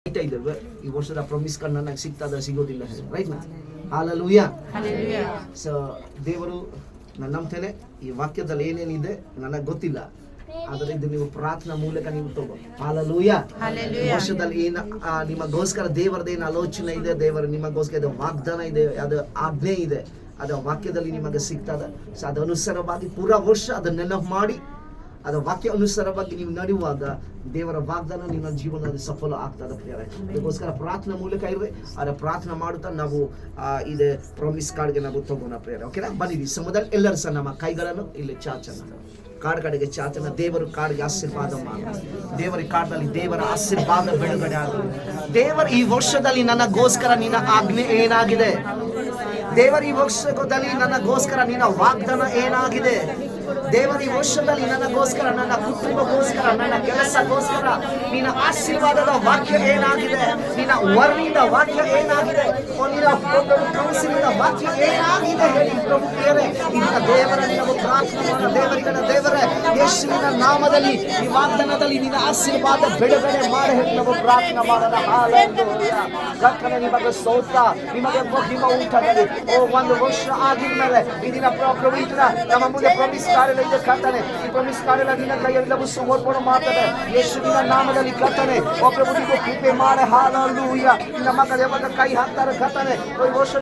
ಇದ್ದೇವೆ ಈ ವರ್ಷದ ಪ್ರಾಮಿಸ್ ಕಾರ್ಡ್ ನನಗೆ ಸಿಗ್ತದ ಸಿಗೋದಿಲ್ಲ ರೈಟ್ ಹಾಲೆಲೂಯಾ. ಸೊ ದೇವರು ನಾನು ನಂಬ್ತೇನೆ ಈ ವಾಕ್ಯದಲ್ಲಿ ಏನೇನಿದೆ ನನಗೆ ಗೊತ್ತಿಲ್ಲ, ಆದರೆ ಇದು ನೀವು ಪ್ರಾರ್ಥನಾ ಮೂಲಕ ನೀವು ತಗೋ. ಹಾಲೆಲೂಯಾ. ವರ್ಷದಲ್ಲಿ ಏನ ನಿಮಗೋಸ್ಕರ ದೇವರದ ಏನು ಆಲೋಚನೆ ಇದೆ, ದೇವರ ನಿಮಗೋಸ್ಕರ ಇದು ವಾಗ್ದಾನ ಇದೆ, ಅದು ಆಜ್ಞೆ ಇದೆ, ಅದು ವಾಕ್ಯದಲ್ಲಿ ನಿಮಗೆ ಸಿಗ್ತದ. ಸೊ ಅದು ಅನುಸಾರವಾಗಿ ಪೂರಾ ವರ್ಷ ಅದನ್ನ ನೆನಪು ಮಾಡಿ ಅದರ ವಾಕ್ಯ ಅನುಸಾರವಾಗಿ ನೀವು ನಡೆಯುವಾಗ ದೇವರ ವಾಗ್ದಾನ ನಿಮ್ಮ ಜೀವನದಲ್ಲಿ ಸಫಲ ಆಗ್ತದೆ ಪ್ರಿಯರೇ. ಅದಕ್ಕೋಸ್ಕರ ಪ್ರಾರ್ಥನಾ ಮೂಲಕ ಇರುವೆ ಅದರ ಪ್ರಾರ್ಥನೆ ಮಾಡುತ್ತಾ ನಾವು ಇದೆ ಪ್ರಾಮಿಸ್ ಕಾರ್ಡ್ಗೆ ನಾವು ತಗೋಣ ಪ್ರಿಯರೇ. ಓಕೆನಾ? ಬನ್ನಿರಿ ಸಮುದಾಯ ಎಲ್ಲರೂ ಸಹ ನಮ್ಮ ಕೈಗಳನ್ನು ಇಲ್ಲಿ ಚಾಚನ, ಕಾರ್ಡ್ ಕಡೆಗೆ ಚಾಚನ. ದೇವರು ಕಾರ್ಡ್ಗೆ ಆಶೀರ್ವಾದ ಮಾಡಿ, ದೇವರ ಕಾರ್ಡ್ನಲ್ಲಿ ದೇವರ ಆಶೀರ್ವಾದ ಬಿಡುಗಡೆ ಆಗಲಿ. ದೇವರ ಈ ವರ್ಷದಲ್ಲಿ ನನಗೋಸ್ಕರ ನಿನ್ನ ಆಜ್ಞೆ ಏನಾಗಿದೆ, ದೇವರ ಈ ವರ್ಷದಲ್ಲಿ ನನಗೋಸ್ಕರ ನಿನ್ನ ವಾಗ್ದಾನ ಏನಾಗಿದೆ, ದೇವರ ಈ ವರ್ಷದಲ್ಲಿ ನನಗೋಸ್ಕರ ನನ್ನ ಕುಟುಂಬಕ್ಕೋಸ್ಕರ ನನ್ನ ಕೆಲಸಕ್ಕೋಸ್ಕರ ನಿನ್ನ ಆಶೀರ್ವಾದದ ವಾಕ್ಯ ಏನಾಗಿದೆ, ನಿನ್ನ ವರ್ಣಿದ ವಾಕ್ಯ ಏನಾಗಿದೆ, ನಿನ್ನ ಕೌನ್ಸಿಲಿನ ವಾಕ್ಯ ಏನಾಗಿದೆ ಹೇಳಿ ಪ್ರಭು ಪ್ರಿಯರೇ. ನಿನ್ನ ದೇವರ ನಾವು ಪ್ರಾರ್ಥನೆ ಮಾಡೋಣ. ದೇವರೇ ಯೇಸುವಿನ ನಾಮದಲ್ಲಿ ಈ ವಾಗ್ದಾನದಲ್ಲಿ ನಿನ್ನ ಆಶೀರ್ವಾದ ಬಿಡುಗಡೆ ಮಾಡಿ ಹೇಳಿ ನಾವು ಪ್ರಾರ್ಥನೆ ಮಾಡೋಣ. ಹಾಲೆಲೂಯಾ. ಕರ್ತನೇ ನಿಮಗೆ ಸ್ತೋತ್ರ, ನಿಮಗೆ ನಿಮ್ಮ ಊಟದಲ್ಲಿ ಒಂದು ವರ್ಷ ಆಗಿದ ಮೇಲೆ ಈ ದಿನ ಪ್ರಭು ಈ ದಿನ ನಮ್ಮ ಮುಂದೆ ಪ್ರಾಮಿಸ್ ಕಾರ್ಯ ಇದೆ ಕರ್ತನೆ. ಈ ಪ್ರಾಮಿಸ್ ಕಾರ್ಯ ನಿನ್ನ ಕೈಯಲ್ಲಿ ಸಮರ್ಪಣೆ ಮಾಡ್ತದೆ ಯೇಸುವಿನ ನಾಮದಲ್ಲಿ ಕರ್ತನೆ. ಪ್ರಭು ನೀವು ಕೃಪೆ ಮಾಡಿ. ಹಾಲೆಲೂಯಾ. ನಮ್ಮ ಕೈ ಹಾಕ್ತಾರೆ ಕರ್ತನೆ. ಈ ವರ್ಷ